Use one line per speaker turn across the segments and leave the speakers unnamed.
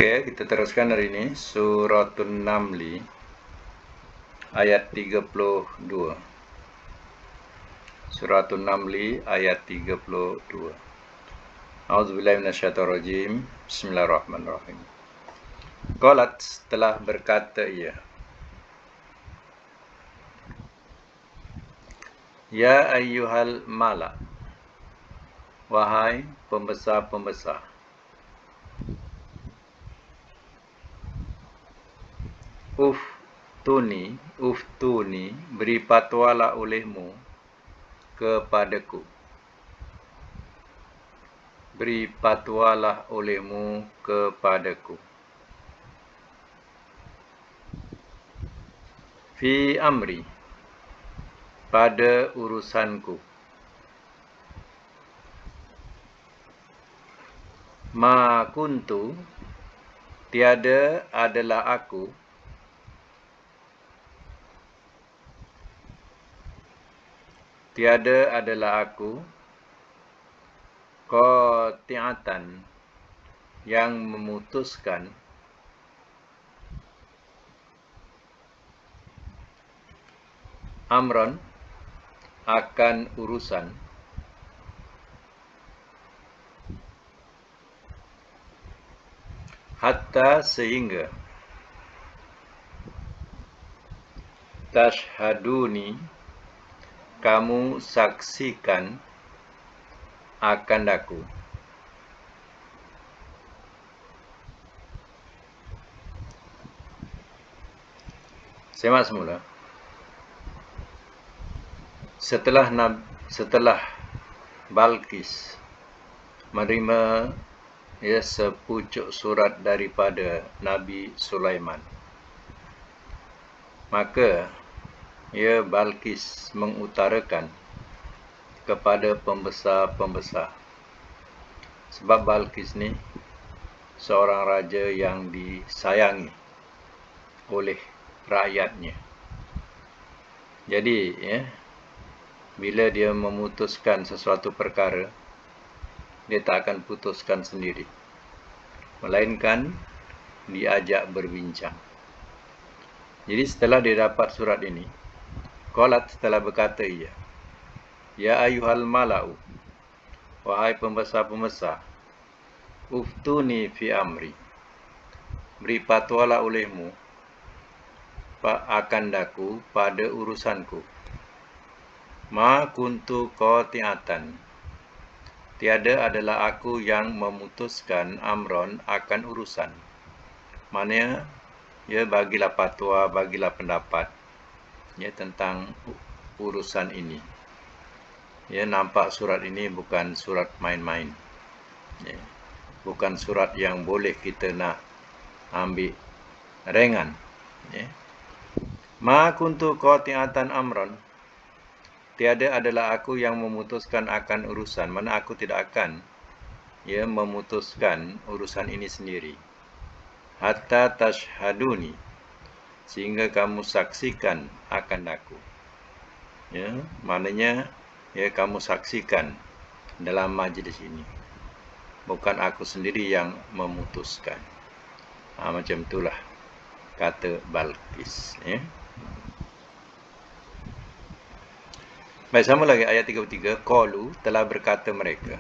Oke, kita teruskan hari ini Suratun Namli ayat 32. Suratun Namli ayat 32. A'udzubillahi minasyaitonirrajim. Bismillahirrahmanirrahim. Qalat, telah berkata ia, ya ayyuhal mala, wahai pembesar-pembesar, uftuni, beri patwalah olehmu kepadaku. Beri patwalah olehmu kepadaku. Fi amri, pada urusanku. Ma kuntu, tiada adalah aku. Tiada adalah aku qati'atan, yang memutuskan amron, akan urusan, hatta sehingga tashhaduni, kamu saksikan akan aku. Semak semula. Setelah Balqis menerima sepucuk surat daripada Nabi Sulaiman, maka Balqis mengutarakan kepada pembesar-pembesar. Sebab Balqis ni seorang raja yang disayangi oleh rakyatnya. Jadi bila dia memutuskan sesuatu perkara, dia tak akan putuskan sendiri, melainkan diajak berbincang. Jadi setelah dia dapat surat ini, qalat, setelah berkata ia, ya ayyuhal mala'u, wahai pembesar-pembesar, uftuni fi amri, beri patwalah olehmu akan daku pada urusanku. Ma kuntu qati'atan, tiada adalah aku yang memutuskan amron, akan urusan. Maknanya bagilah fatwa, bagilah pendapat tentang urusan ini. Nampak surat ini bukan surat main-main. Bukan surat yang boleh kita nak ambil ringan. Ma kuntu qati'atan amron, tiada adalah aku yang memutuskan akan urusan. Mana aku tidak akan memutuskan urusan ini sendiri. Hatta tashhaduni, sehingga kamu saksikan akan aku. Maknanya kamu saksikan dalam majlis ini. Bukan aku sendiri yang memutuskan. Macam itulah kata Balqis. Baik, sama lagi ayat 33. Qalu, telah berkata mereka,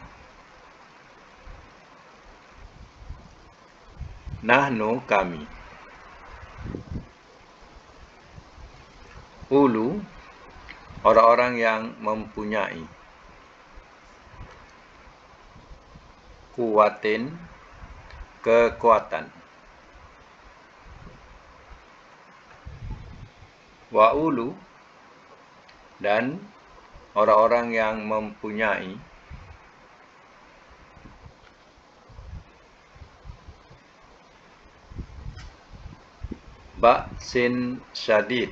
nahnu, kami, ulu, orang-orang yang mempunyai kuwatin, kekuatan, wa ulu, dan orang-orang yang mempunyai ba'sin syadid,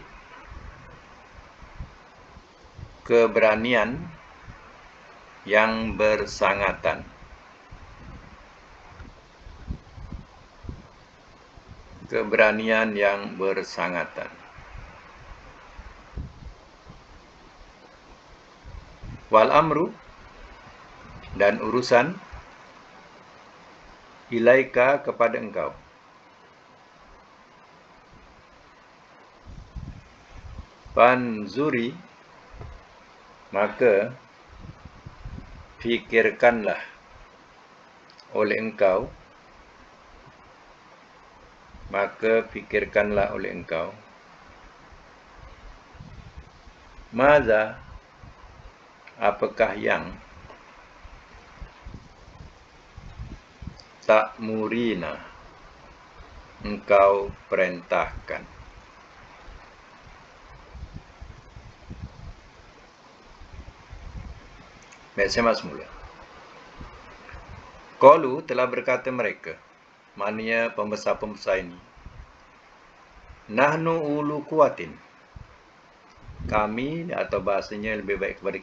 keberanian yang bersangatan. Keberanian yang bersangatan. Wal amru, dan urusan, ilaika, kepada engkau. Fanzuri, maka fikirkanlah oleh engkau, maza, apakah yang ta'murina, engkau perintahkan. Baik, saya masuk mula. Qalu, telah berkata mereka, maknanya pembesar-pembesar ini, nahnu ulu kuatin, kami, atau bahasanya lebih baik kepada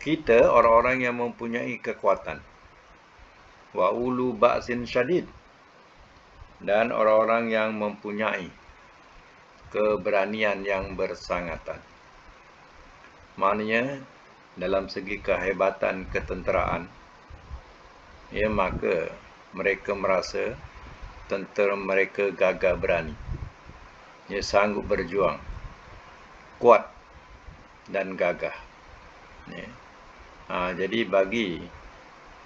kita orang-orang yang mempunyai kekuatan. Wa ulu ba'sin syadid, dan orang-orang yang mempunyai keberanian yang bersangatan. Maknanya dalam segi kehebatan ketenteraan, ya, maka mereka merasa tentera mereka gagah berani, ya, sanggup berjuang, kuat dan gagah, ya. Jadi bagi,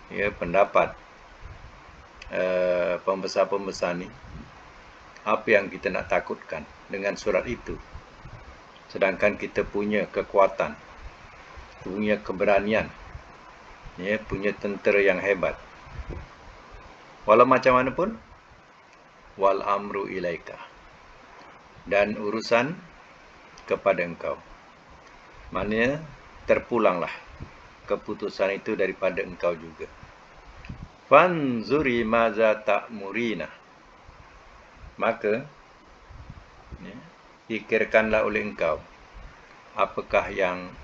ya, pendapat pembesar-pembesar ni, apa yang kita nak takutkan dengan surat itu, sedangkan kita punya kekuatan, punya keberanian, ya, punya tentera yang hebat. Walau macam mana pun, wal amru ilaika, dan urusan kepada engkau. Maknanya terpulanglah keputusan itu daripada engkau juga. Fanzuri maza ta'murina, maka, ya, fikirkanlah oleh engkau apakah yang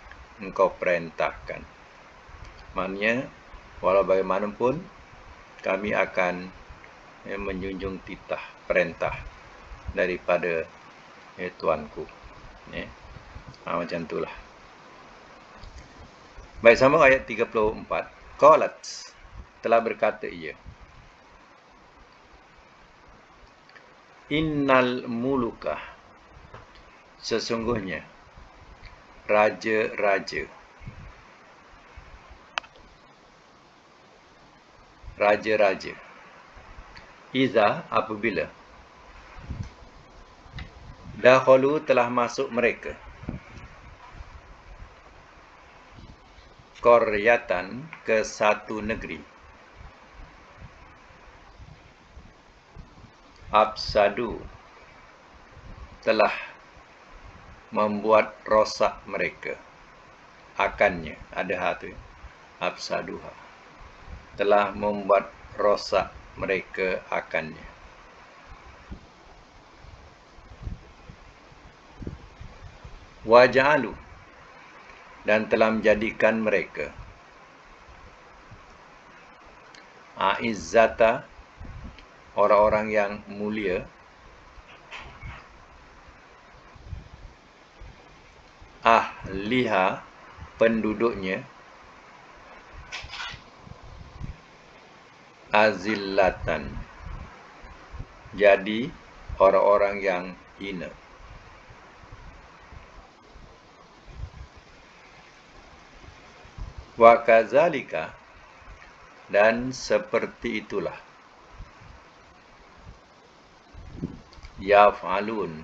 engkau perintahkan. Maknanya walau bagaimanapun kami akan, ya, menjunjung titah perintah daripada, ya, tuanku, ya. Macam itulah. Baik, sambung ayat 34. Qalat, telah berkata ia, innal muluka, sesungguhnya raja-raja, iza, apabila, dakhalu, telah masuk mereka, qaryatan, ke satu negeri, afsadu, telah membuat rosak mereka, akannya, ada hal tu, afsaduha, telah membuat rosak mereka akannya. Waja'alu, dan telah menjadikan mereka, a'izzata, orang-orang yang mulia, ahliha, penduduknya, azillatan, jadi orang-orang yang hina. Wa kadzalika, dan seperti itulah, yaf'alun,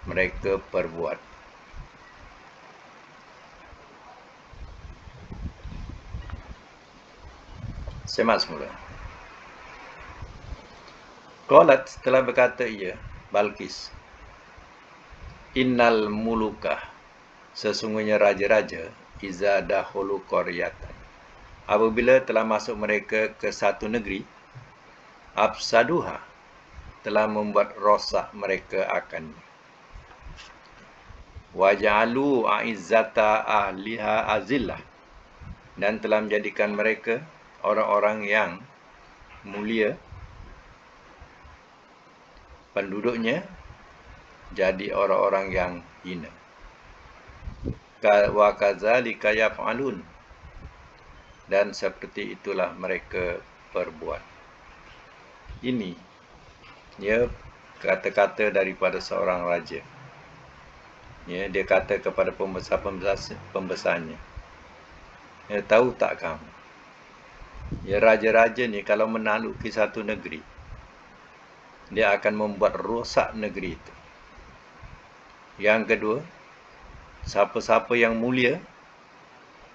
mereka perbuat. Semak semula. Qalat, telah berkata ia, Balqis, innal muluka, sesungguhnya raja-raja, iza dakhulu qaryatan, apabila telah masuk mereka ke satu negeri, afsaduha, telah membuat rosak mereka akan, waja'alu a'izzata ahliha azillah, dan telah menjadikan mereka orang-orang yang mulia, penduduknya jadi orang-orang yang hina. Wa kadzalika yaf'alun, dan seperti itulah mereka perbuat. Ini, ya, kata-kata daripada seorang raja. Ya, dia kata kepada pembesarnya, ya, tahu tak kamu, ya, raja-raja ni kalau menakluki satu negeri, dia akan membuat rosak negeri itu. Yang kedua, siapa-siapa yang mulia,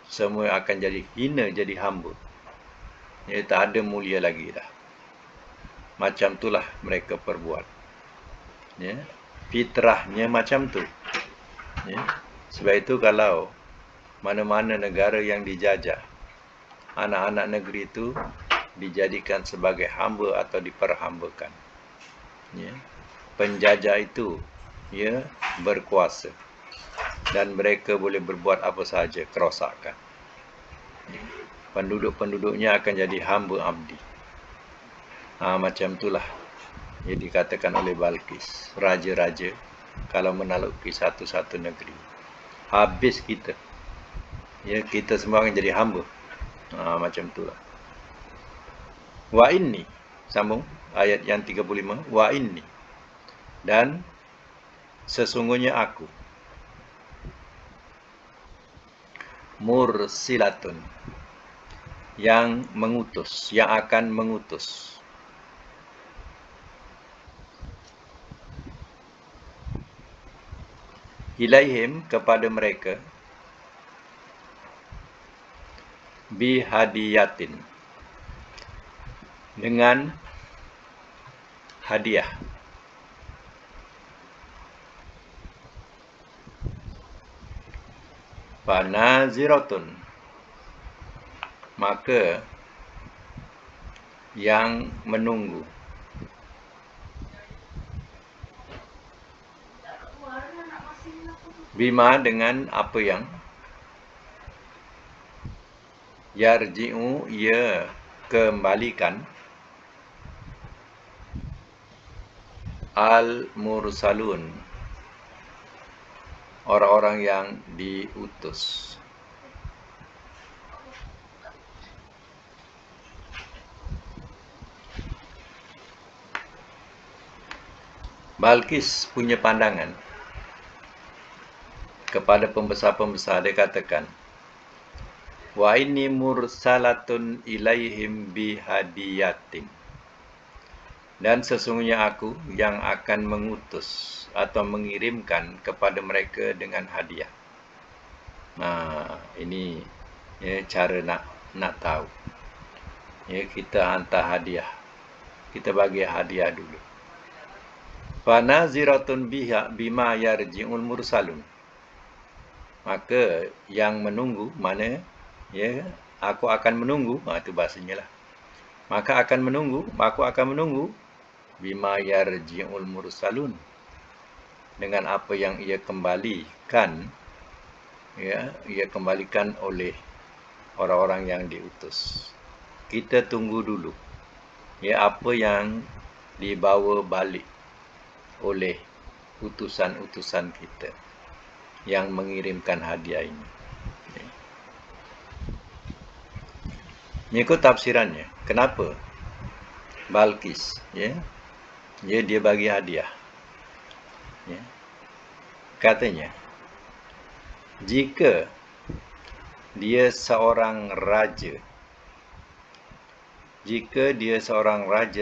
semua akan jadi hina, jadi hamba. Ya, tak ada mulia lagi dah. Macam itulah mereka perbuat. Ya, fitrahnya macam tu. Ya. Sebab itu kalau mana-mana negara yang dijajah, anak-anak negeri itu dijadikan sebagai hamba atau diperhambakan. Ya. Penjajah itu, ya, berkuasa dan mereka boleh berbuat apa sahaja, kerosakan. Ya. Penduduk-penduduknya akan jadi hamba abdi. Macam itulah yang dikatakan oleh Balqis. Raja-raja kalau menakluki satu-satu negeri, habis kita. Ya, kita semua akan jadi hamba. Macam itulah. Wa inni, sambung ayat yang 35. Wa inni, dan sesungguhnya aku, mursilatun, yang mengutus, yang akan mengutus. Ilaihim, kepada mereka, bihadiyatin, dengan hadiah. Fanaziratun, maka yang menunggu. Bima, dengan apa yang, yarji'u, ia kembalikan, al-mursalun, orang-orang yang diutus. Balqis punya pandangan kepada pembesar-pembesar, dia katakan, wa inni mursalatun ilaihim bihadiyatin, dan sesungguhnya aku yang akan mengutus atau mengirimkan kepada mereka dengan hadiah. Ini, ya, cara nak tahu. Ya, kita hantar hadiah, kita bagi hadiah dulu. Fanaziratun bima yarji'ul mursalun, maka yang menunggu, mana, ya, aku akan menunggu, itu bahasanya lah. Maka akan menunggu, aku akan menunggu, bima yarji'ul mursalun, dengan apa yang ia kembalikan, ya, ia kembalikan oleh orang-orang yang diutus. Kita tunggu dulu, ya, apa yang dibawa balik oleh utusan-utusan kita yang mengirimkan hadiah ini. Mengikut tafsirannya, kenapa Balqis, ya, dia bagi hadiah. Ya. Katanya, jika dia seorang raja,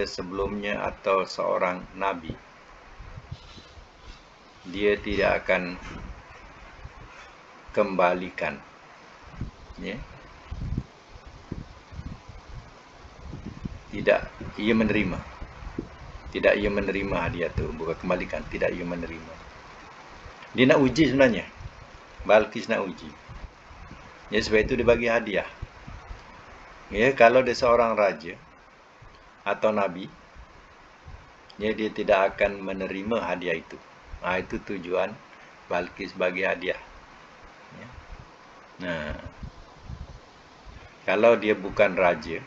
sebelumnya atau seorang nabi, dia tidak akan kembalikan, ya, tidak ia menerima hadiah itu, bukan kembalikan, tidak ia menerima. Dia nak uji sebenarnya, Balqis nak uji. Ya, sebab itu dia bagi hadiah. Ya, kalau dia seorang raja atau nabi, ya, dia tidak akan menerima hadiah itu. Itu tujuan Balqis bagi hadiah. Ya. Kalau dia bukan raja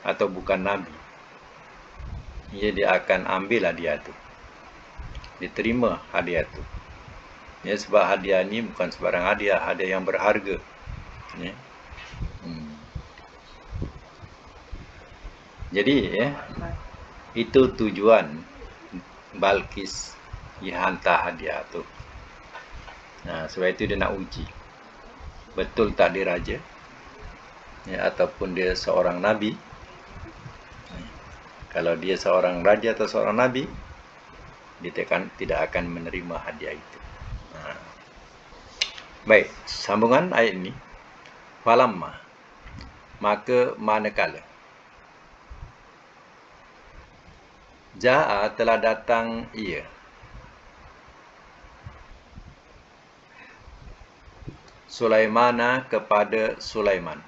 atau bukan nabi, ya, dia akan ambil hadiah itu, diterima hadiah itu. Ya, sebab hadiah ini bukan sebarang hadiah, hadiah yang berharga. Ya. Jadi, ya, itu tujuan Balqis hantar hadiah itu. Sebab itu dia nak uji. Betul tak dia raja? Ataupun dia seorang nabi? Kalau dia seorang raja atau seorang nabi, dia tidak akan menerima hadiah itu. Baik, sambungan ayat ini. Falamma, maka manakala. Ja'a, telah datang ia. Sulaimana, kepada Sulaiman.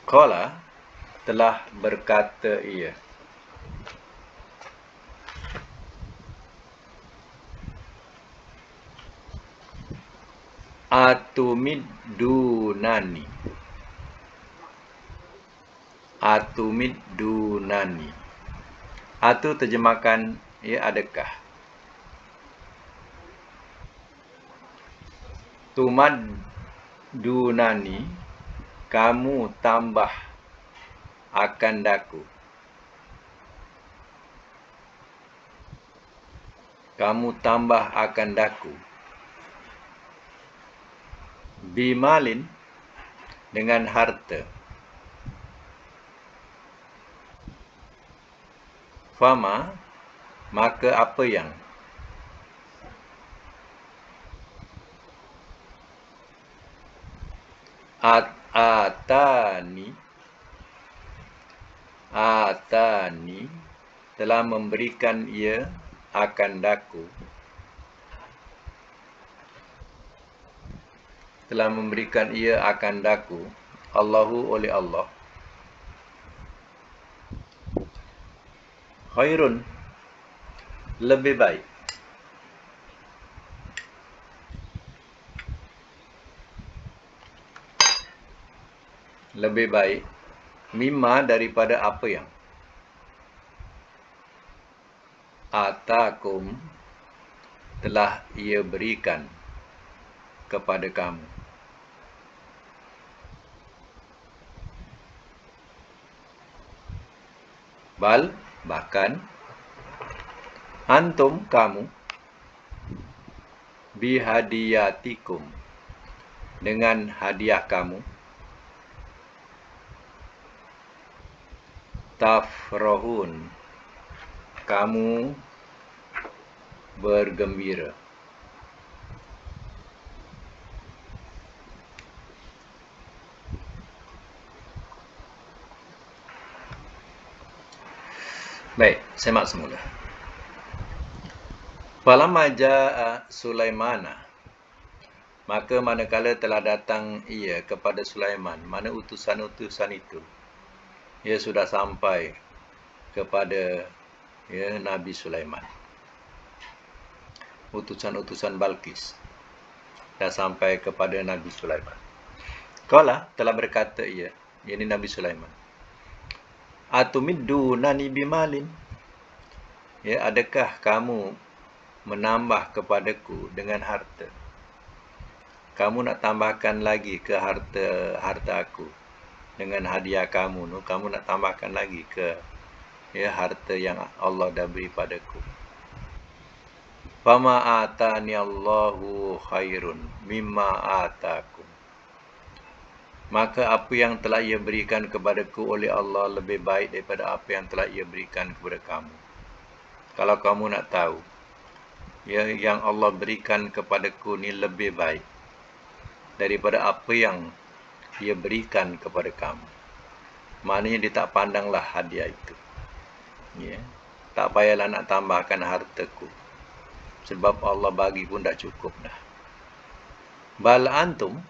Qala, telah berkata ia. Atumiddunani. Atumiddunani. Atu terjemahkan, ya, adakah. Tumaddunani, kamu tambah akan daku. Kamu tambah akan daku. Bimalin, dengan harta. Fama, maka apa yang. Atani, telah memberikan ia akan daku. Telah memberikan ia akan daku. Allahu, oleh Allah. Khairun, lebih baik. Lebih baik. Mimma, daripada apa yang. Atakum, telah ia berikan kepada kamu. Bal, bahkan. Antum, kamu. Bihadiyatikum, dengan hadiah kamu. Tafrahun, kamu bergembira. Baik, semak semula. Falamma ja'a Sulaimana, maka manakala telah datang ia kepada Sulaiman, mana utusan-utusan itu, ia sudah sampai kepada, ya, Nabi Sulaiman. Utusan-utusan Balqis dah sampai kepada Nabi Sulaiman. Qala, telah berkata ia, yakni Nabi Sulaiman. Atumiddunani bimalin, ya, adakah kamu menambah kepadaku dengan harta? Kamu nak tambahkan lagi ke harta aku dengan hadiah kamu, kamu nak tambahkan lagi ke, ya, harta yang Allah dah beri padaku. Fama atani Allahu khairun mimma atakum, maka apa yang telah ia berikan kepadaku oleh Allah lebih baik daripada apa yang telah ia berikan kepada kamu. Kalau kamu nak tahu, ya, yang Allah berikan kepadaku ni lebih baik daripada apa yang ia berikan kepada kamu. Maknanya dia tak pandanglah hadiah itu. Ya. Tak payahlah nak tambahkan hartaku. Sebab Allah bagi pun dah cukup dah. Bal antum,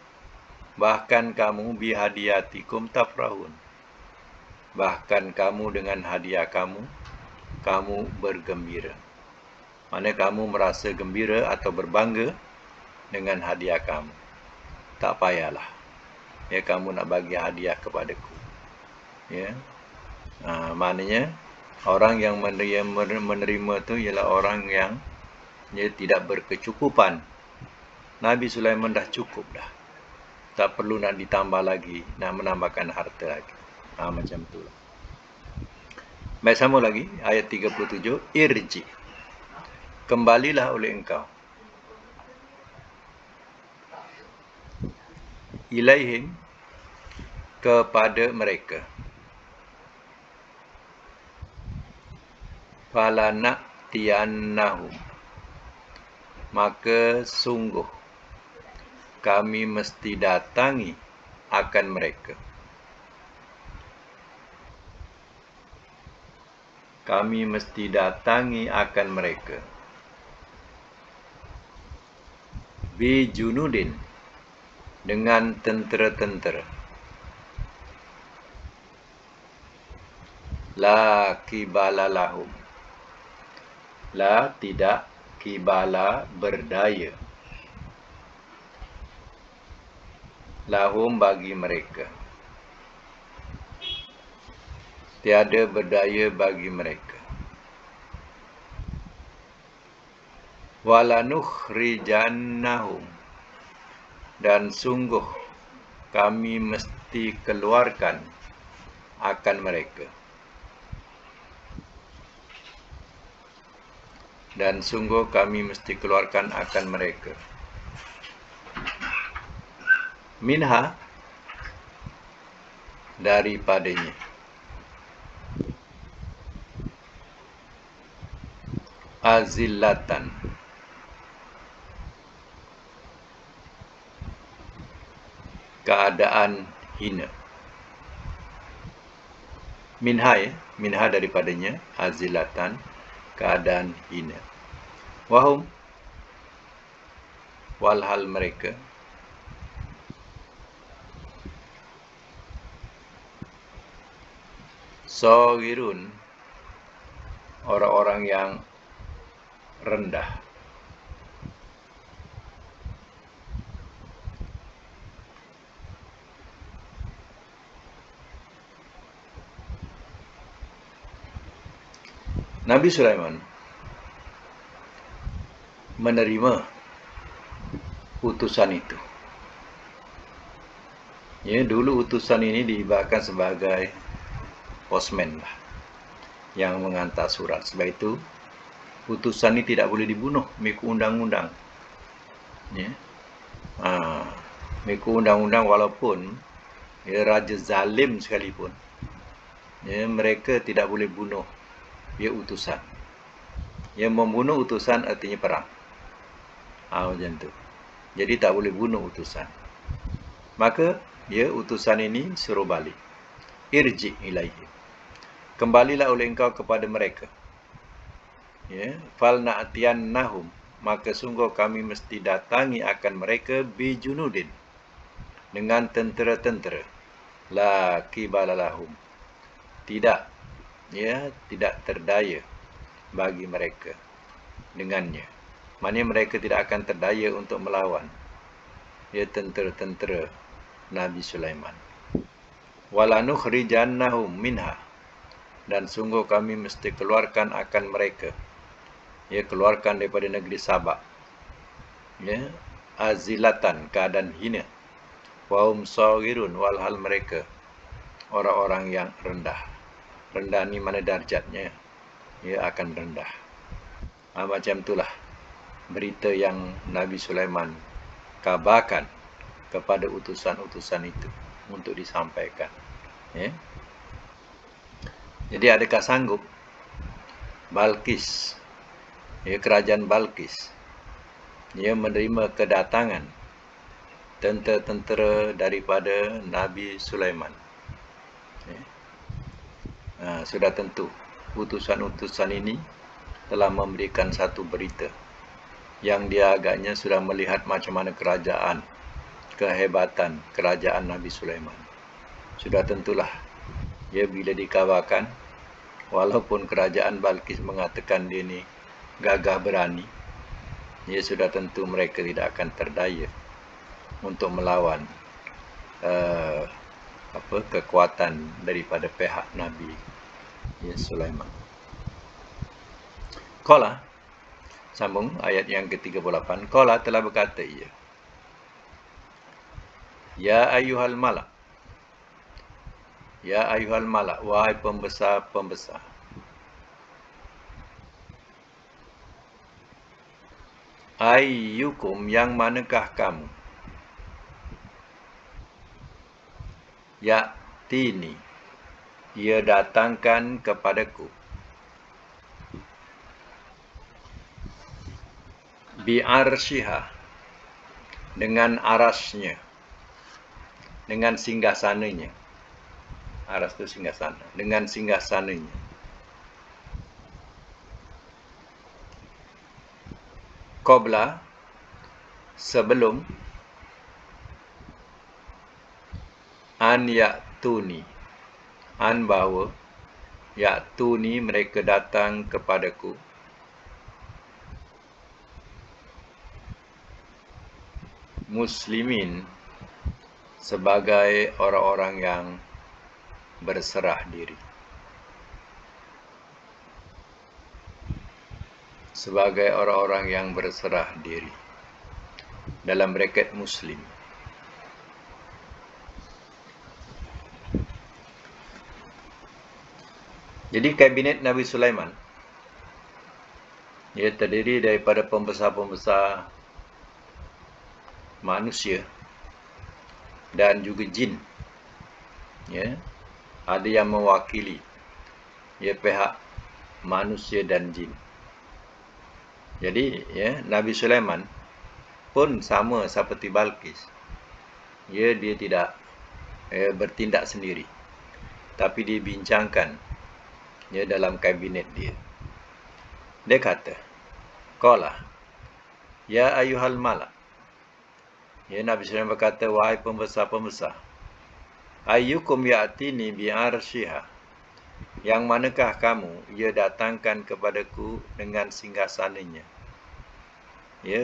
bahkan kamu bihadiyatikum tafrahun. Bahkan kamu dengan hadiah kamu bergembira. Mana kamu merasa gembira atau berbangga dengan hadiah kamu. Tak payahlah, ya, kamu nak bagi hadiah kepadaku. Ya. Maknanya orang yang menerima tu ialah orang yang, ya, tidak berkecukupan. Nabi Sulaiman dah cukup dah. Tak perlu nak ditambah lagi, nak menambahkan harta lagi. Macam itulah. Baik, sama lagi ayat 37, irji, kembalilah oleh engkau, ilaihim, kepada mereka, falana'tiyannahum, maka sungguh kami mesti datangi akan mereka. Kami mesti datangi akan mereka. Bi junudin, dengan tentera-tentera. La kibala lahum, la tidak, kibala berdaya, lahum bagi mereka, tiada berdaya bagi mereka. Walanukhrijannahum, dan sungguh kami mesti keluarkan akan mereka. Dan sungguh kami mesti keluarkan akan mereka. Minha, daripadanya. Azillatan, keadaan hina. Minha, minha daripadanya, azillatan, keadaan hina. Wahum, walhal mereka, sawirun, orang-orang yang rendah. Nabi Sulaiman menerima utusan itu. Ya, dulu utusan ini diibaratkan sebagai postman lah, yang mengantar surat. Sebab itu utusan ini tidak boleh dibunuh mengikut undang-undang. Ya. Mengikut undang-undang, walaupun ya, raja zalim sekalipun, ya, mereka tidak boleh bunuh ya utusan. Yang membunuh utusan artinya perang. Macam tu. Jadi tak boleh bunuh utusan. Maka ya utusan ini suruh balik. Irji ilaihi, kembalilah oleh engkau kepada mereka. Ya, falna'tiyannahum, maka sungguh kami mesti datangi akan mereka bijunudin, dengan tentera-tentera. La kibala lahum, tidak, ya, tidak terdaya bagi mereka dengannya. Maknanya mereka tidak akan terdaya untuk melawan ya tentera-tentera Nabi Sulaiman. Walanukhrijannahum minha, dan sungguh kami mesti keluarkan akan mereka, ya, keluarkan daripada negeri Sabak, ya, azilatan, keadaan hina, wahum sawirun, walhal mereka orang-orang yang rendah. Rendah ni mana darjatnya, ya, akan rendah. Macam itulah berita yang Nabi Sulaiman kabarkan kepada utusan-utusan itu untuk disampaikan. Ya. Jadi adakah sanggup Balkis, ya, kerajaan Balkis, ia menerima kedatangan tentera-tentera daripada Nabi Sulaiman? Ya. Sudah tentu utusan-utusan ini telah memberikan satu berita yang dia agaknya sudah melihat macam mana kerajaan, kehebatan kerajaan Nabi Sulaiman. Sudah tentulah, ya, bila dikabarkan, walaupun kerajaan Balkis mengatakan dia ni gagah berani, ya, sudah tentu mereka tidak akan terdaya untuk melawan kekuatan daripada pihak Nabi, ya, Sulaiman. Qala, sambung ayat yang ke-38. Qala, telah berkata ia, ya ayyuhal malak, ya ayyuhal malak, wahai pembesar-pembesar. Ayyukum, yang manakah kamu? Ya'tini, ia datangkan kepadaku. Bi'arsyiha, dengan arasnya, dengan singgasananya. Aras itu singgasana, dengan singgasananya. Qabla, sebelum. An ya'tuni, an bahawa. Ya'tuni, mereka datang kepadaku. Muslimin, sebagai orang-orang yang berserah diri. Sebagai orang-orang yang berserah diri. Dalam braket Muslim. Jadi kabinet Nabi Sulaiman, ia terdiri daripada pembesar-pembesar manusia dan juga jin. Ya, ada yang mewakili pihak manusia dan jin. Jadi Nabi Sulaiman pun sama seperti Balqis. Dia tidak bertindak sendiri, tapi dibincangkan dalam kabinet dia. Dia kata, qala ya ayyuhal malak. Nabi Sulaiman berkata, wahai pembesar-pembesar, ayyukum ya'tini bi'arsyiha, yang manakah kamu ia datangkan kepadaku dengan singgasananya.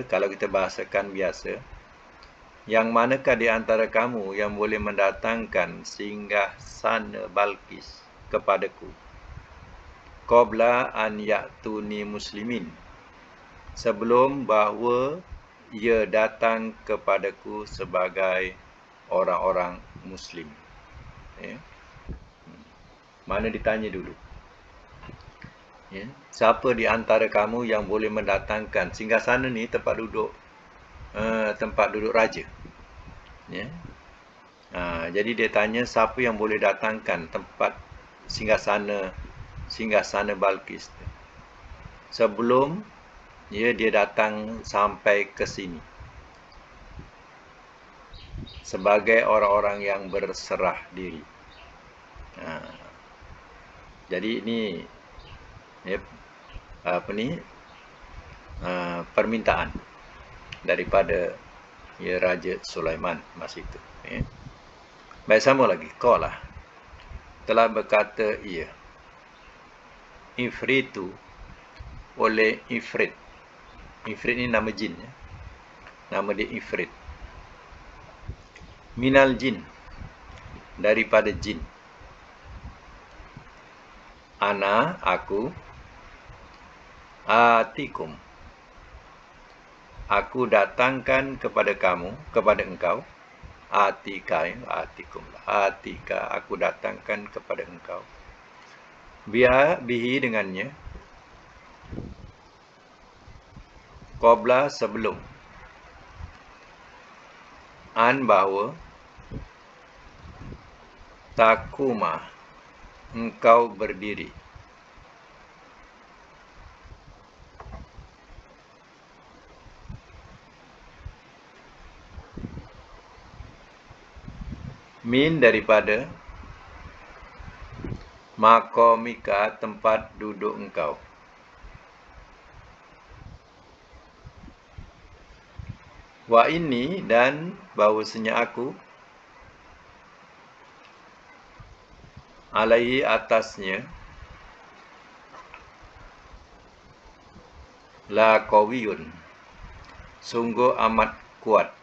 Kalau kita bahasakan biasa, yang manakah di antara kamu yang boleh mendatangkan singgasana Balqis kepadaku? Qabla an ya'tuni muslimin, sebelum bahawa ia datang kepadaku sebagai orang-orang Muslim. Mana ditanya dulu, siapa di antara kamu yang boleh mendatangkan singgasana ni, tempat duduk raja. Jadi dia tanya siapa yang boleh datangkan tempat singgasana Balqis sebelum dia datang sampai ke sini sebagai orang-orang yang berserah diri. Jadi ini permintaan daripada Raja Sulaiman masa itu. Baik, sama lagi. Qala, telah berkata ia, Ifritu, oleh Ifrit. Ifrit ni nama jin. Nama dia Ifrit. Minal jin, daripada jin. Ana, aku. Atikum, aku datangkan kepada kamu, kepada engkau. Atika, atikum. Atika, aku datangkan kepada engkau. Bihi, dengannya. Qabla, sebelum. An, bahawa. Takuma, engkau berdiri. Min, daripada. Maqamika, tempat duduk engkau. Wa inni, dan bahawasanya aku. Alaihi, atasnya. La qawiyun, sungguh amat kuat.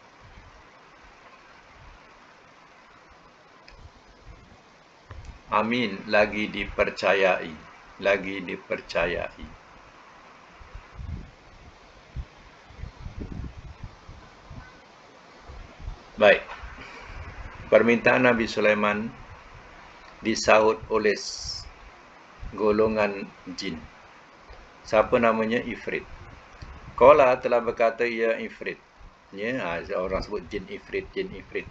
Amin, lagi dipercayai. Lagi dipercayai. Baik. Permintaan Nabi Sulaiman disahut oleh golongan jin. Siapa namanya? Ifrit. Qala telah berkata ia ifrit. Ya, orang sebut jin ifrit, jin ifrit.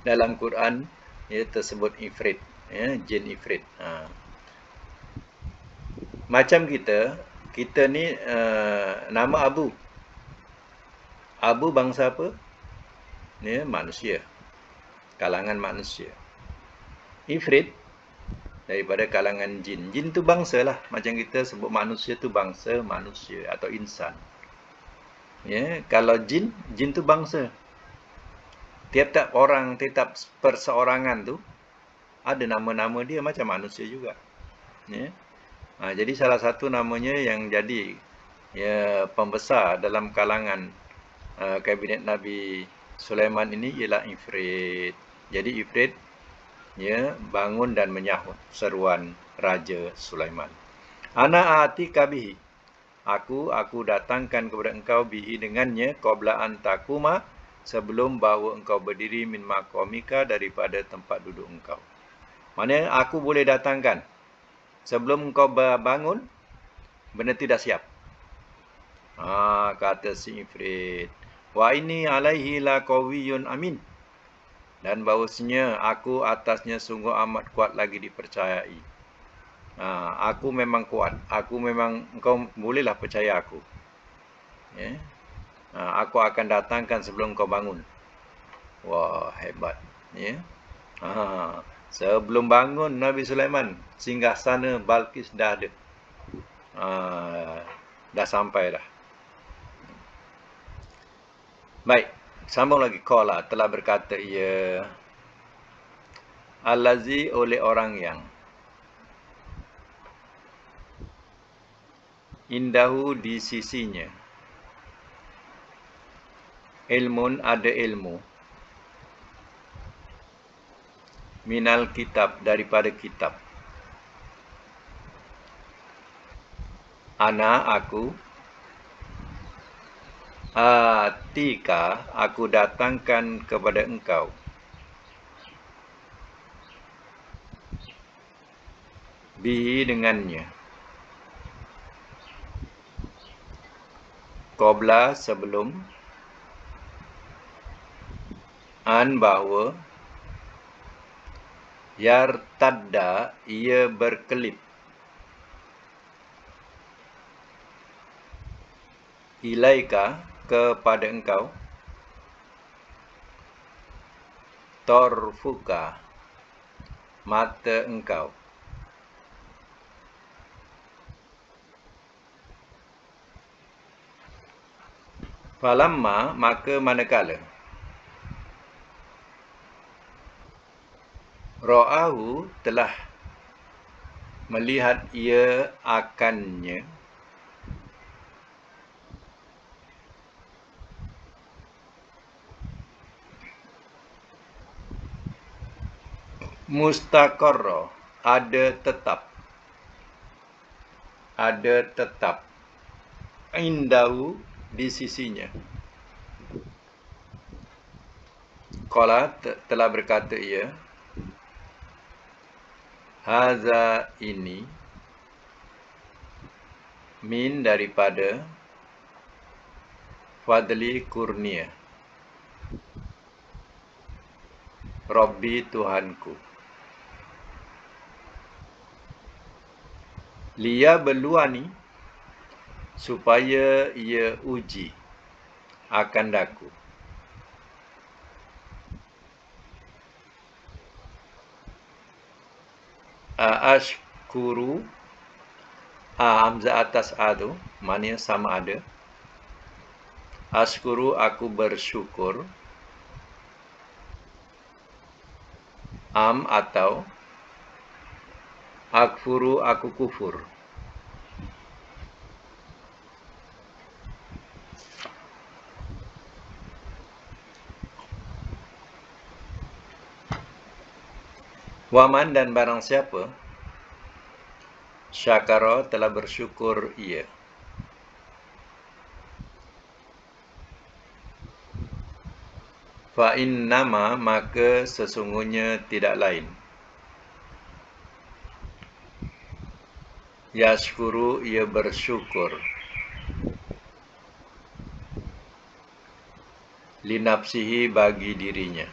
Dalam Quran ia tersebut ifrit, ya, jin ifrit. Macam kita ni nama Abu. Abu bangsa apa? Ya, manusia. Kalangan manusia. Ifrit daripada kalangan jin. Jin tu bangsa lah. Macam kita sebut manusia tu bangsa manusia atau insan. Ya, kalau jin tu bangsa. Tiap-tiap orang, tiap perseorangan tu ada nama-nama dia macam manusia juga. Ya. Jadi salah satu namanya yang jadi pembesar dalam kalangan kabinet Nabi Sulaiman ini ialah Ifrit. Jadi Ifrit bangun dan menyahut seruan Raja Sulaiman. Ana atika bihi. Aku datangkan kepada engkau bihi dengannya qabla an takuma, sebelum bahawa engkau berdiri min maqamika, daripada tempat duduk engkau. Maknanya aku boleh datangkan sebelum engkau bangun, benda tu dah siap. Kata si Ifrit, wa inni alaihi la qawiyyun amin. Dan bahawasanya aku atasnya sungguh amat kuat lagi dipercayai. Aku memang kuat. Engkau bolehlah percaya aku. Ya. Aku akan datangkan sebelum kau bangun. Wah, hebat. Ya. Sebelum bangun Nabi Sulaiman, singgasana Balqis dah ada. Dah sampai dah. Baik, sambung lagi. Qala telah berkata ia, allazi, oleh orang yang indahu, di sisinya, ilmun, ada ilmu, minal kitab, daripada kitab. Ana, aku, atika, aku datangkan kepada engkau, bihi, dengannya, qabla, sebelum, an, bahawa, yartadda, ia berkelip, ilaika, kepada engkau, torfuka, mata engkau. Falamma, maka manakala, ra'ahu, telah melihat ia akannya, mustaqarra, ada tetap, indahu, di sisinya. Qala, telah berkata ia, haza, ini, min, daripada, fadli, kurnia, Rabbi, Tuhanku. Liya beluani, supaya ia uji akan daku. Ashkuru, hamzah atas adu, maknanya sama ada. Ashkuru, aku bersyukur. Atau akfuru, aku kufur. Waman, dan barang siapa, syakara, telah bersyukur ia, fa innama, maka sesungguhnya tidak lain, yashkuru, ia bersyukur, linafsihi bagi dirinya.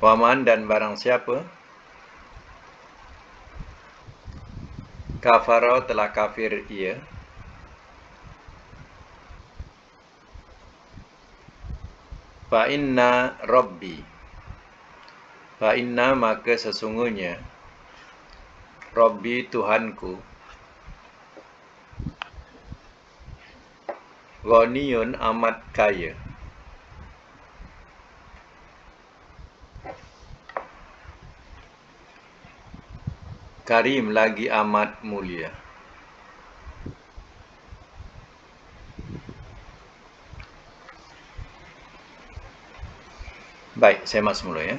Waman dan barang siapa kafara telah kafir ia, fa inna rabbi, fa inna maka sesungguhnya, Rabbi Tuhanku, ghaniyun amat kaya, karim lagi amat mulia. Baik, saya masuk mula ya.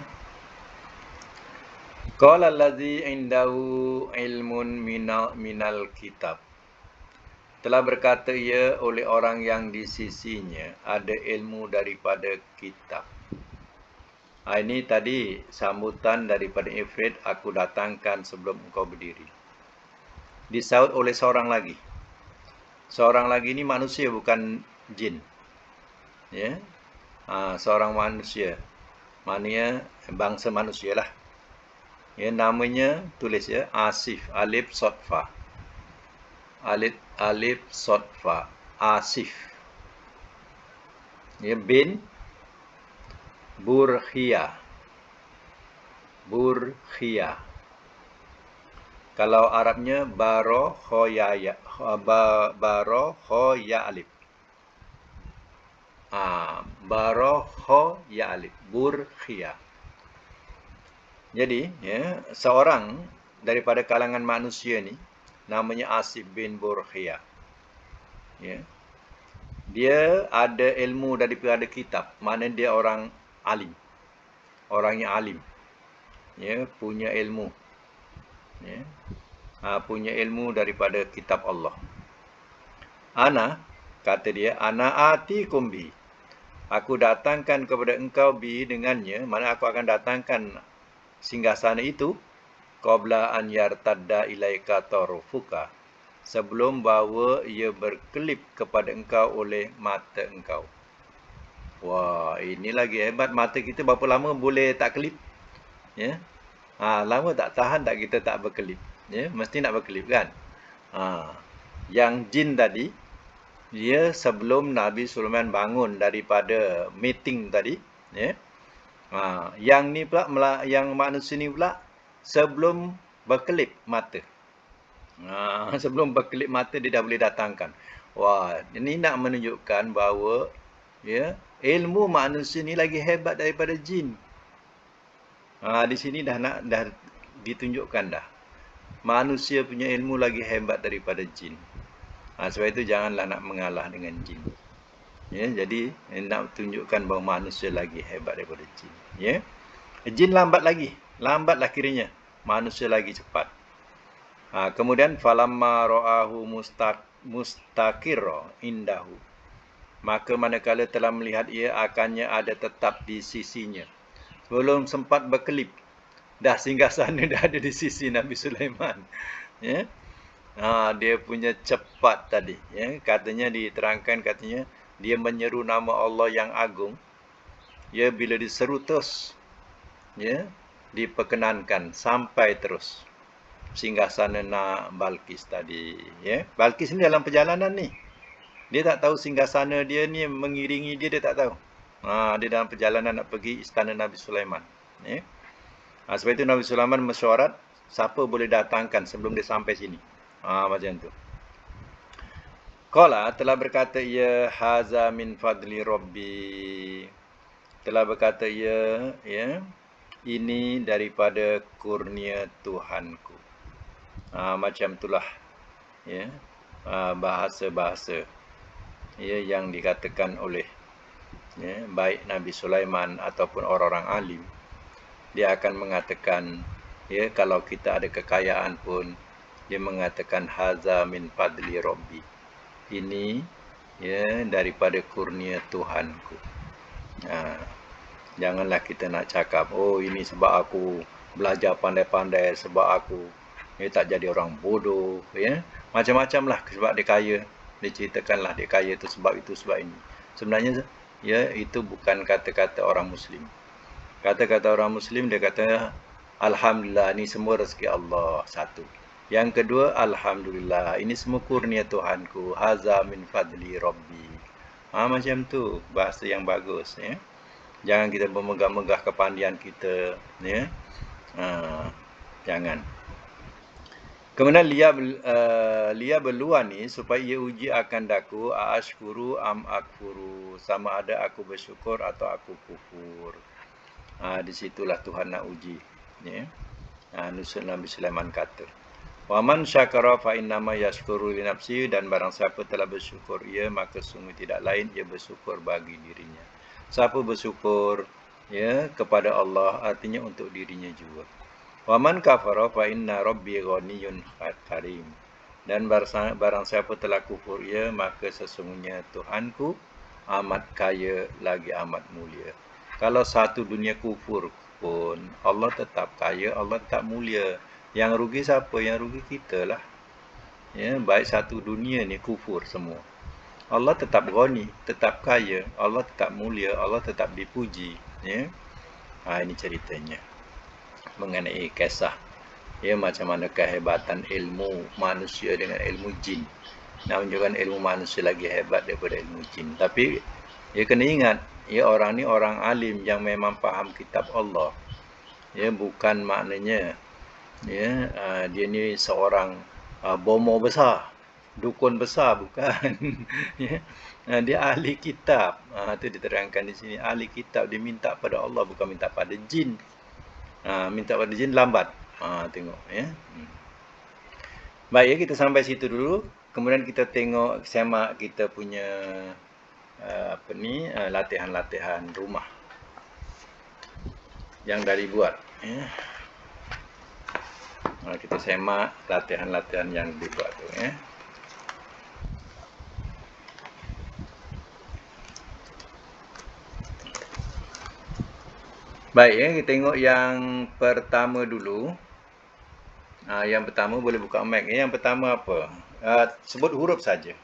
Qala allazi indahu ilmun minal kitab. Telah berkata ia oleh orang yang di sisinya ada ilmu daripada kitab. Ini tadi sambutan daripada Ifrit, aku datangkan sebelum engkau berdiri. Disaut oleh seorang lagi. Seorang lagi ini manusia bukan jin. Ya. Seorang manusia. Maknanya bangsa manusia lah. Ya, namanya tulis ya, Asif, alif sodfa. Alif sodfa, Asif. Ya, bin Burkhia. Burkhia. Kalau Arabnya baro khoya alif. Baro khoya alif, Burkhia. Jadi, ya, seorang daripada kalangan manusia ni namanya Asif bin Burkhia. Ya. Dia ada ilmu daripada kitab. Mana dia orang alim. Orang yang alim. Ya, punya ilmu. Ya. Punya ilmu daripada kitab Allah. Ana, kata dia, ana ati kumbi. Aku datangkan kepada engkau bi dengannya. Mana aku akan datangkan singgasana itu qabla an yartadda ilaika tarufuka, sebelum bahawa ia berkelip kepada engkau oleh mata engkau. Wah, ini lagi hebat. Mata kita berapa lama boleh tak kelip? Ya. Lama tak tahan tak kita tak berkelip. Ya, mesti nak berkelip kan? Yang jin tadi, dia sebelum Nabi Sulaiman bangun daripada meeting tadi, ya. Yang ni pula, yang manusia ni pula sebelum berkelip mata. Sebelum berkelip mata dia dah boleh datangkan. Wah, ini nak menunjukkan bahawa ya, ilmu manusia ni lagi hebat daripada jin. Di sini dah ditunjukkan dah. Manusia punya ilmu lagi hebat daripada jin. Sebab itu janganlah nak mengalah dengan jin. Ya, jadi nak tunjukkan bahawa manusia lagi hebat daripada jin. Ya. Jin lambat lagi. Lambatlah kiranya. Manusia lagi cepat. Kemudian falamma ra'ahu mustaqirra indahu. Maka manakala telah melihat ia akannya ada tetap di sisinya. Belum sempat berkelip. Dah singgah sana dah ada di sisi Nabi Sulaiman. Ya. Dia punya cepat tadi. Ya. Katanya diterangkan, katanya dia menyeru nama Allah yang agung. Ya, bila diseru terus, ya, diperkenankan sampai terus singgasana Balqis tadi. Ya, Balqis ni dalam perjalanan ni, dia tak tahu singgasana dia ni mengiringi dia tak tahu. Dia dalam perjalanan nak pergi istana Nabi Sulaiman. Ya. Sebab itu Nabi Sulaiman mesyuarat siapa boleh datangkan sebelum dia sampai sini. Macam tu. Qala, telah berkata ia, haza min fadli rabbi. Telah berkata ia, ya, ini daripada kurnia Tuhanku. Macam itulah, ya, bahasa-bahasa, ya, yang dikatakan oleh, ya, baik Nabi Sulaiman ataupun orang-orang alim. Dia akan mengatakan, ya, kalau kita ada kekayaan pun, dia mengatakan haza min fadli rabbi. Ini, ya, daripada kurnia Tuhanku. Janganlah kita nak cakap, oh ini sebab aku belajar pandai-pandai, sebab aku, dia tak jadi orang bodoh, ya. Macam-macam lah sebab dia kaya. Dia ceritakanlah dia kaya tu sebab itu, sebab ini. Sebenarnya, ya, itu bukan kata-kata orang Muslim. Kata-kata orang Muslim, dia kata, Alhamdulillah, ini semua rezeki Allah, satu. Yang kedua, Alhamdulillah, ini semua kurnia Tuhanku. Haza min fadli Rabbi. Macam tu, bahasa yang bagus, ya. Jangan kita memegah-megah kepandaian kita, ya. Jangan. Kemudian Lia berluar ni supaya ia uji akan daku ashkuru am akfuru, sama ada aku bersyukur atau aku kufur. Di situlah Tuhan nak uji, ya. Nusul Nabi Sulaiman kata, wa man syakara fa innama yashkuru li nafsi, dan barang siapa telah bersyukur ia, maka sungguh tidak lain ia bersyukur bagi dirinya. Siapa bersyukur, ya, kepada Allah, artinya untuk dirinya juga. Wa man kafara fa inna rabbi ghaniyyun karim, dan barang siapa telah kufur ia, maka sesungguhnya Tuhanku amat kaya lagi amat mulia. Kalau satu dunia kufur pun, Allah tetap kaya, Allah tetap mulia. Yang rugi siapa? Yang rugi kita lah. Ya, baik satu dunia ni kufur semua. Allah tetap ghani, tetap kaya, Allah tetap mulia, Allah tetap dipuji. Ya. Ini ceritanya mengenai kisah, ya, macam mana kehebatan ilmu manusia dengan ilmu jin. Nak menunjukkan ilmu manusia lagi hebat daripada ilmu jin. Tapi, ya, kena ingat, ya, orang ni orang alim yang memang faham kitab Allah. Ya, bukan maknanya, ya, dia ni seorang bomo besar, dukun besar, bukan. Ya, dia ahli kitab. Itu diterangkan di sini, ahli kitab. Dia minta pada Allah, bukan minta pada jin. Minta pada jin lambat. Tengok, ya. Baik, ya, kita sampai situ dulu. Kemudian kita tengok, semak kita punya latihan-latihan rumah yang dari buat, ya. Kita semak latihan-latihan yang dibuat tu, ya. Baik, ya, kita tengok yang pertama dulu. Yang pertama boleh buka mic. Yang pertama apa? Sebut huruf saja.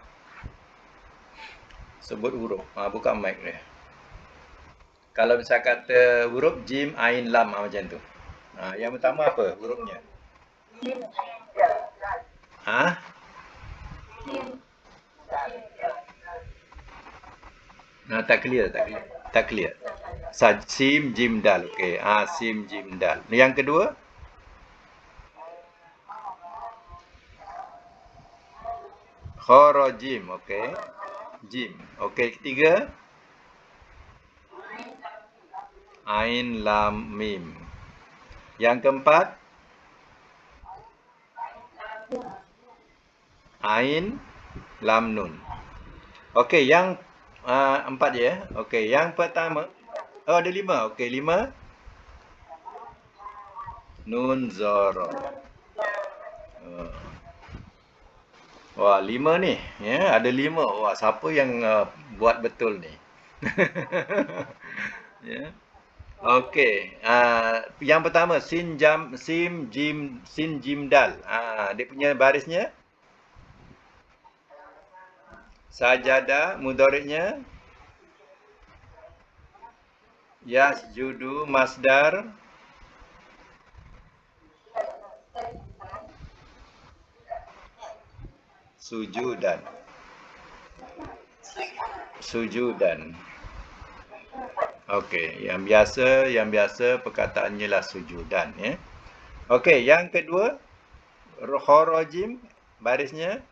Sebut huruf. Buka mic dia. Kalau bisa kata huruf jim, ain, lam, macam tu. Yang pertama apa hurufnya? Tak clear. Tak clear. Sim, jim, dal. Okey. Sim, jim, dal. Yang kedua? Kharajim. Okey. Jim. Okey, ketiga? Ain, lam, mim. Yang keempat? Ain, lam, nun. Okey, yang empat je, ya. Okey, yang pertama. Ada 5. Okey, 5. Nun, zara. Wah, 5 ni. Ya, ada 5. Wah, siapa yang buat betul ni? Ya. Okey, yang pertama sin, jim, dal. Dia punya barisnya sajadah, mudhari'nya yasjudu, masdar sujudan. Okey, yang biasa perkataannya lah sujudan, ya. Okey, yang kedua kharajim, barisnya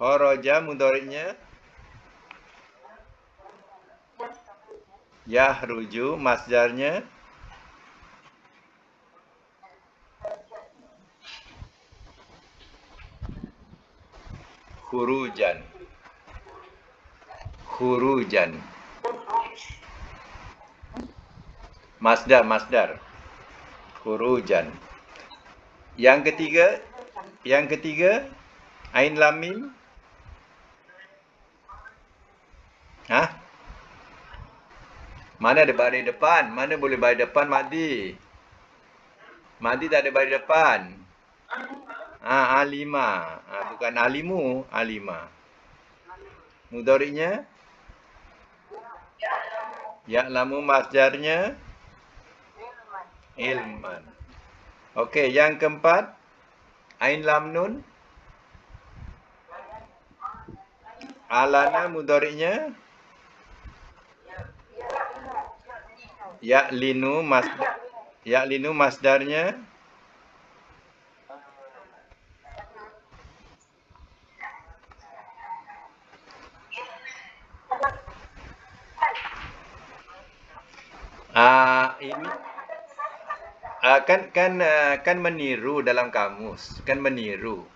kharaja, mudhari'nya yahruju, masdarnya khurujan. Masdar. Khurujan. Yang ketiga ain, lam, mim. Mana ada baris depan? Mana boleh baris depan, Mahdi? Madi tak ada baris depan. Alima. Bukan alimu, alima. Mudhari'nya ya'lamu, masdarnya ilman. Okey, yang keempat, ain lam nun. Alana mudhari'nya ya'linu, ya'linu masdarnya ini kan meniru dalam kamus, kan meniru.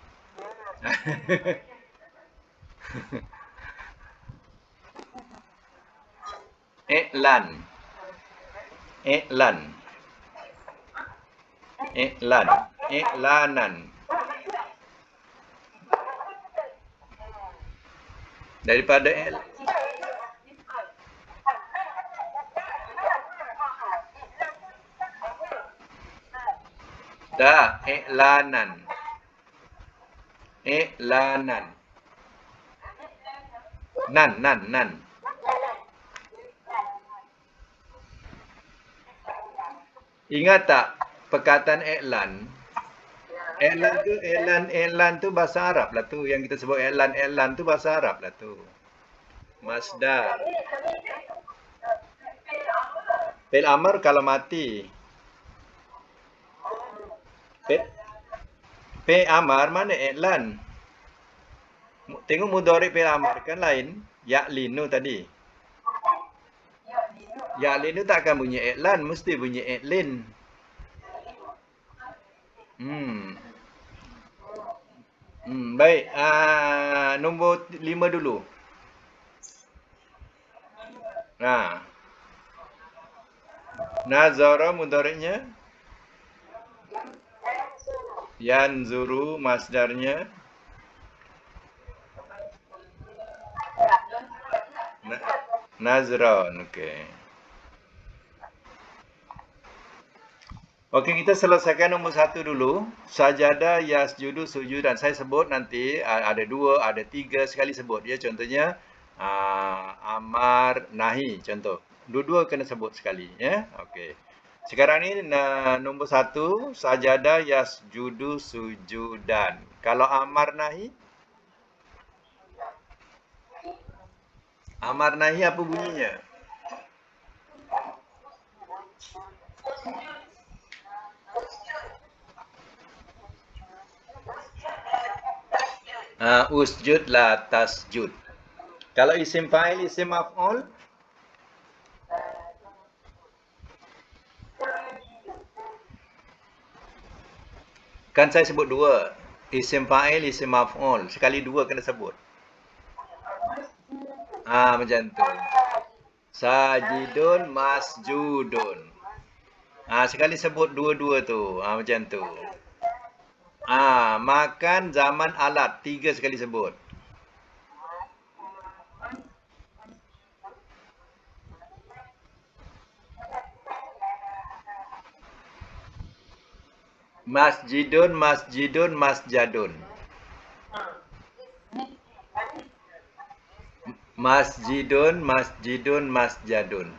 I'lan. I'lan. I'lan. I'lanan. Daripada i'lanan. I'lanan. Nan. Ingat tak perkataan i'lan? I'lan tu bahasa Arab lah tu. Yang kita sebut i'lan tu bahasa Arab lah tu. Masdar. Fi'il amr kalau mati. Fi'il amr mana i'lan? Tengok mudhari' fi'il amr kan lain. Ya'linu tadi. Ya'linu tak akan bunyi i'lan, mesti bunyi i'lin. Baik. Nombor 5 dulu. Nazara mudhari'nya yanzuru, masdarnya nazron. Okey, kita selesaikan nombor 1 dulu. Sajada, yasjudu, sujudan. Saya sebut nanti ada 2, ada 3 sekali sebut ya. Contohnya amar, nahi contoh. Dua-dua kena sebut sekali ya. Okey. Sekarang ni nombor 1, sajada, yasjudu, sujudan. Kalau amar, nahi? Amar, nahi apa bunyinya? Usjud la tasjud. Kalau isim fa'il, isim maf'ul? Kan saya sebut 2. Isim fa'il, isim maf'ul. Sekali 2 kena sebut. Macam tu. Sajidun, masjudun. Sekali sebut 2-2 tu. Macam tu. Makan, zaman, alat. 3 sekali sebut. Masjidun, masjidun, masjadun. Masjidun, masjidun, masjadun.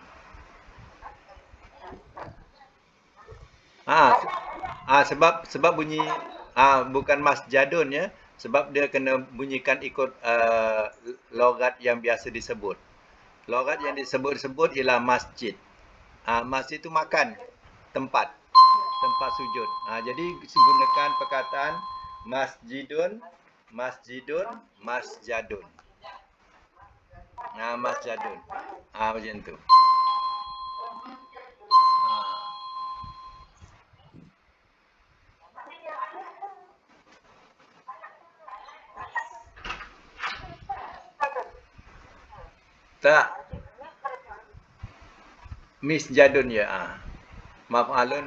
Sebab bunyi bukan masjadun ya, sebab dia kena bunyikan ikut logat yang biasa disebut. Logat yang disebut ialah masjid. Masjid itu makan, tempat sujud. Jadi gunakan perkataan masjidun, masjidun, masjadun. Masjadun. Macam tu. Tak. Misjadun ya. Maf'alun.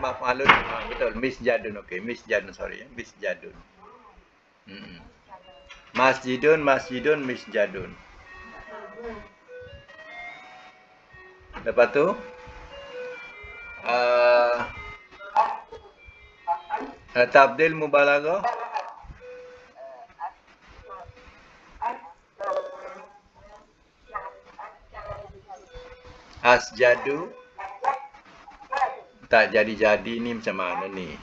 Betul. Misjadun. Okey. Misjadun, sorry. Misjadun. Masjidun, masjidun, misjadun. Lepas tu Tabdil mubalaghah. Asjadu. Tak jadi-jadi ni macam mana ni?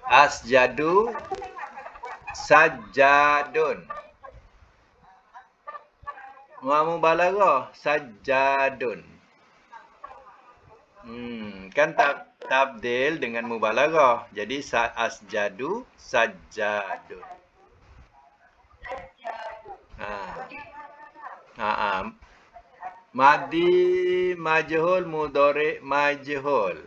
Asjadu sajadun. Mubalaghah sajadun. Kan tabdil dengan mubalaghah. Jadi asjadu sajadun. Madi majhul mudhari majhul.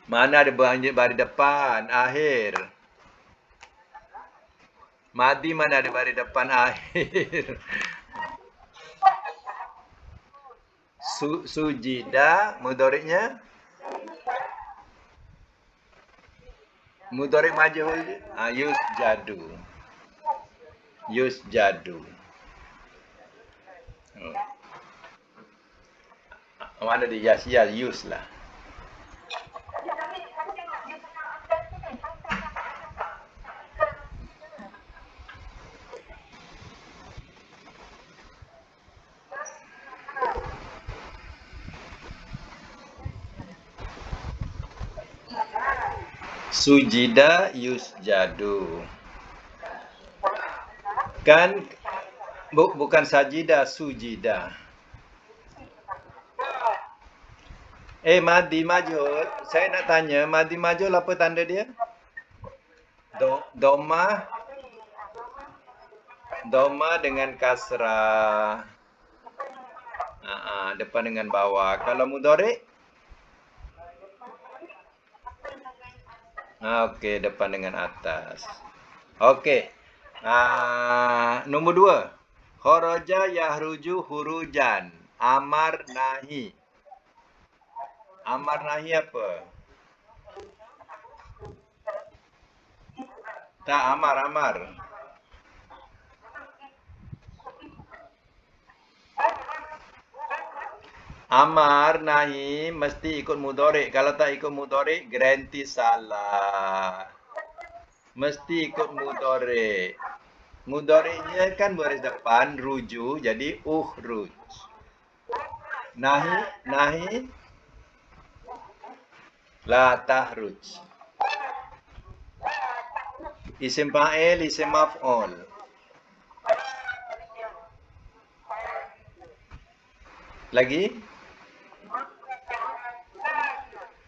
Mana ada baris depan akhir? Madi mana ada baris depan akhir? Sujida mudhari'nya mudhari' majhul. Yusjadu. Yusjadu. Mana dia yus lah. Sujida yusjadu. Kan bukan sajida, sujida. Madi majhul. Saya nak tanya, madi majhul apa tanda dia? Doma dengan kasrah. Depan dengan bawah. Kalau mudhari'? Okey, depan dengan atas. Okey. Nombor 2. Kharaja yahruju hurujan. Amar nahi. Amar nahi apa? Tak, amar. Amar nahi mesti ikut mudhari'. Kalau tak ikut mudhari', garanti salah. Mesti ikut mudhari'. Mudhari'nya kan baris depan ruju, jadi uhruj. Nahi la tahruj. Isim fa'il, isim maf'ul. Lagi?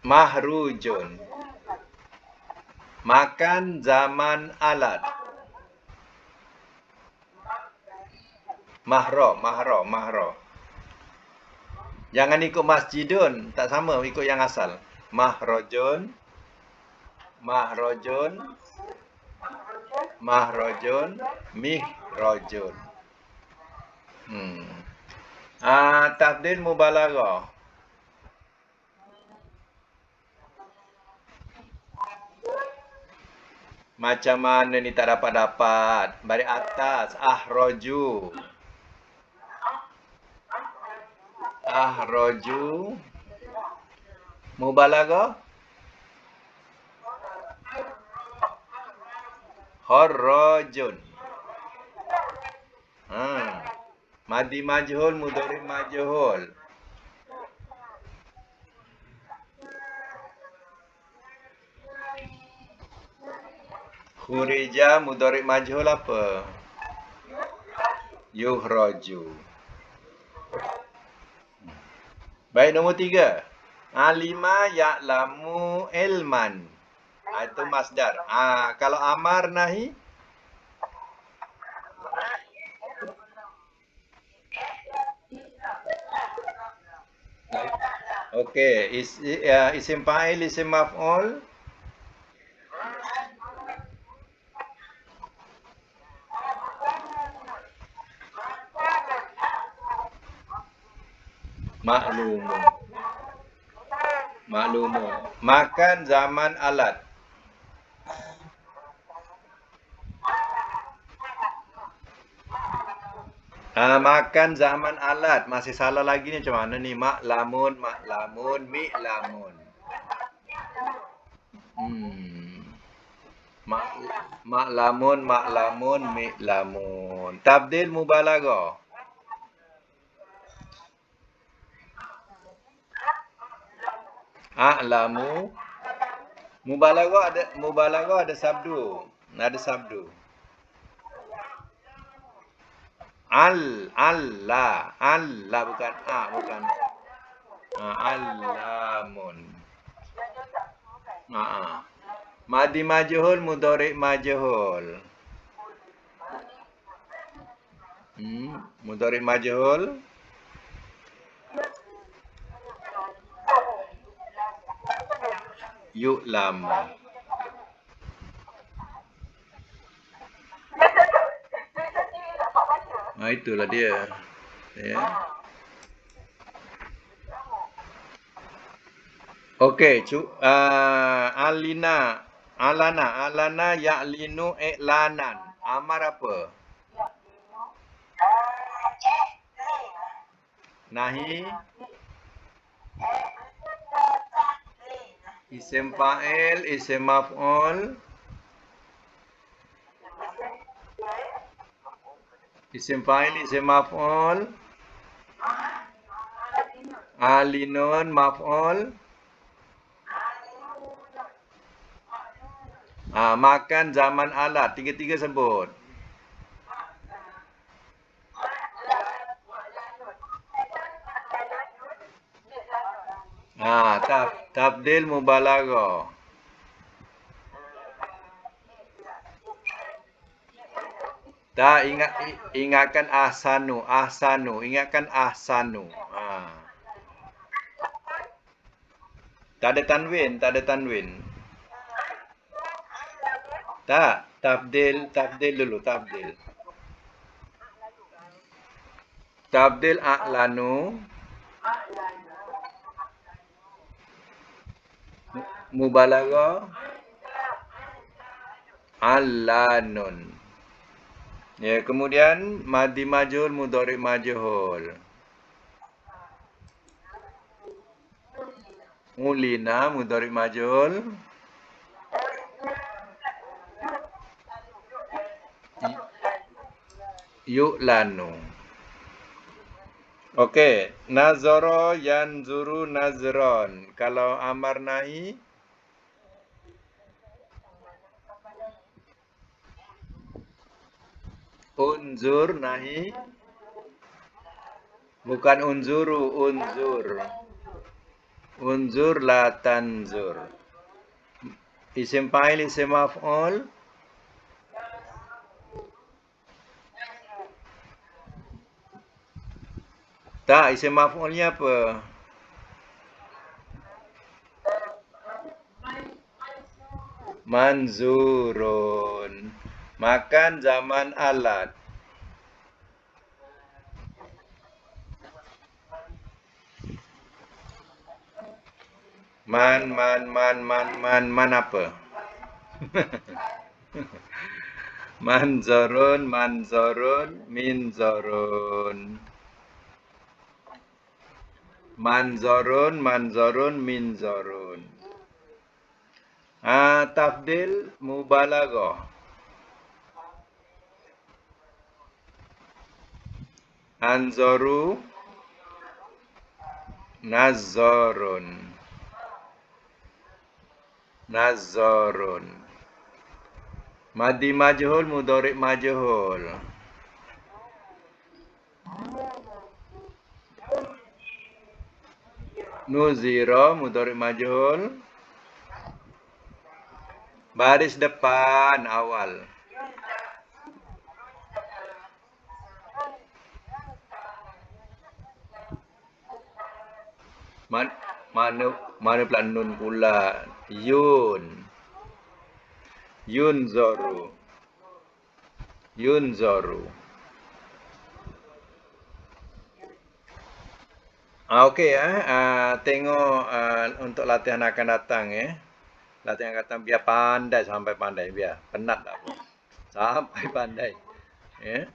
Mahrujun. Makan zaman alat. Mahro. Jangan ikut masjidun, tak sama ikut yang asal. Mahrojun, mihrojun. Tabdil mubalaghah. Macam mana ni tak dapat? Baris atas, ahroju. Mubalaghah. Kharrajun. Madi majhul, mudhari' majhul. Khurija mudhari' majhul apa? Yuhraju. Baik, nombor 3. Alima ya'lamu ilman. Itu masdar. Kalau amar nahi? Okey, isim fa'il, isim maf'ul. Maklumu. Makan zaman alat. Makan zaman alat. Masih salah lagi ni macam mana ni? Mak lamun, mi lamun. Hmm. Mak, mak lamun, mi lamun. Tabdil mubalaghah. A'lamu. Mubalaghah ada sabdu. Ada sabdu. Allah bukan bukan. Allamun. Ha. Madi majhul, mudhari majhul. Mudhari majhul. Yu'lamu. Itulah dia. Ya. Okey, alana ya'linu i'lanan. Amar apa? Nahi isim fa'il, isim maf'ul, isim fa'il, isim maf'ul, alinun maf'ul. Makan zaman alat. Tiga-tiga sebut. Tabdil mubalaghah. Tak ingatkan ahsanu. Ingatkan ahsanu. Tak ada tanwin. Tak, tabdil dulu, tabdil. Tabdil a'lanu. Mubalaghah. Alanun. Ya, kemudian madi majhul, mudhari majhul. Ulina, mudhari majhul. Yu'lanu. Okey, nazara yanzuru nazron. Kalau amar nahi, unzur nahi. Bukan unzuru, unzur. Unzur la tanzur. Isim fa'il, isim maf'ul. Tak, isim maf'ulnya apa? Manzurun. Makan zaman alat. Man apa? Manzurun, minzurun. Manzurun, minzurun. Tafdil mubalaghah. Anzaru nazzarun. Madi majhul, mudhari majhul. Nuzira, mudhari majhul. Baris depan awal. Mana pula nun pula? Yunzaru. Okey tengok untuk latihan akan datang Latihan akan datang biar pandai sampai pandai biar. Penat tak apa. Sampai pandai. Ya.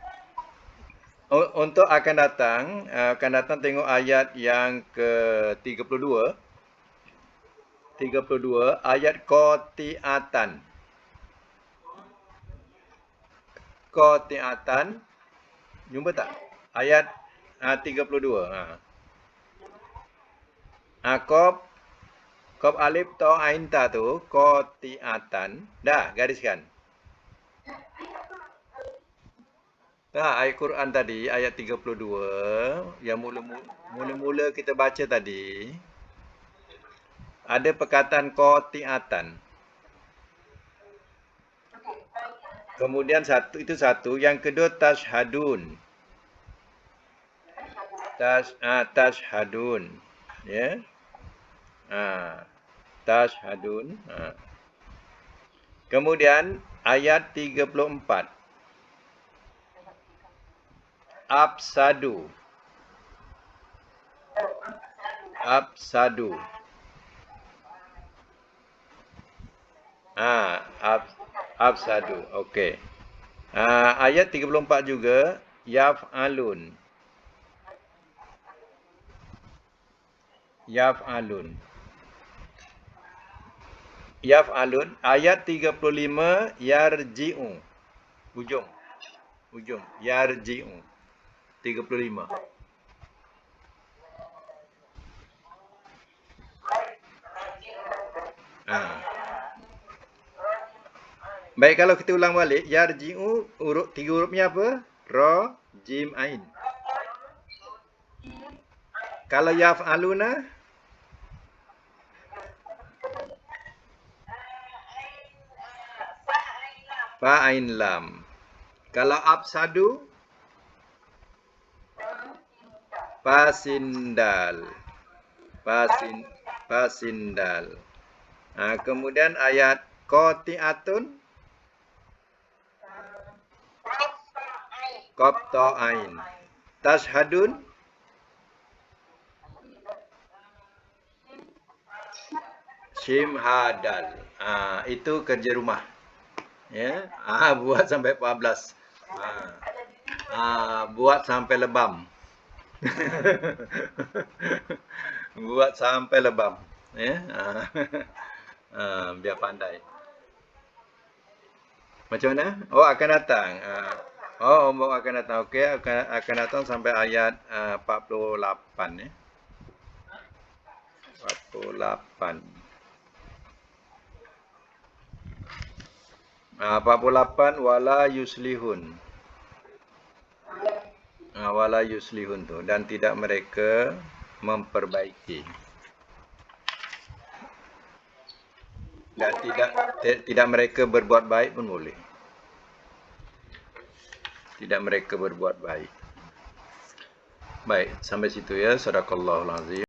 Untuk akan datang tengok ayat yang ke-32. 32 ayat qati'atan. Qati'atan. Jumpa tak? Ayat 32. Qaf alif ta ain ta tu qati'atan. Dah gariskan. Ayat Quran tadi ayat 32 yang mula-mula kita baca tadi ada perkataan qati'atan. Kemudian satu, yang kedua tashhadun. Tashhadun. Ya. Tashhadun. Kemudian ayat 34. Absadu. Absadu. Okey. Ayat 34 juga yaf'alun. Ayat 35 yarji'u. Ujung. Yarji'u. 35. Baik, kalau kita ulang balik, yarji'u tiga hurufnya apa? Ra, jim, ain. Kalau yaf'aluna fa ain lam. Kalau absadu pasindal. Kemudian ayat qati'atun qata'ain. Tashhadun shimhadal. Itu kerja rumah. Ya. Buat sampai 14. Buat sampai lebam. Buat sampai lebam. Ya. Biar pandai. Macam mana? Akan datang. Akan datang. Okey, akan datang sampai ayat 48 ya. 48. 48 wala yuslihun. Wala yuslihun tu, dan tidak mereka memperbaiki. Dan tidak mereka berbuat baik pun boleh. Tidak mereka berbuat baik. Baik, sampai situ ya. Sadaqallahul azim.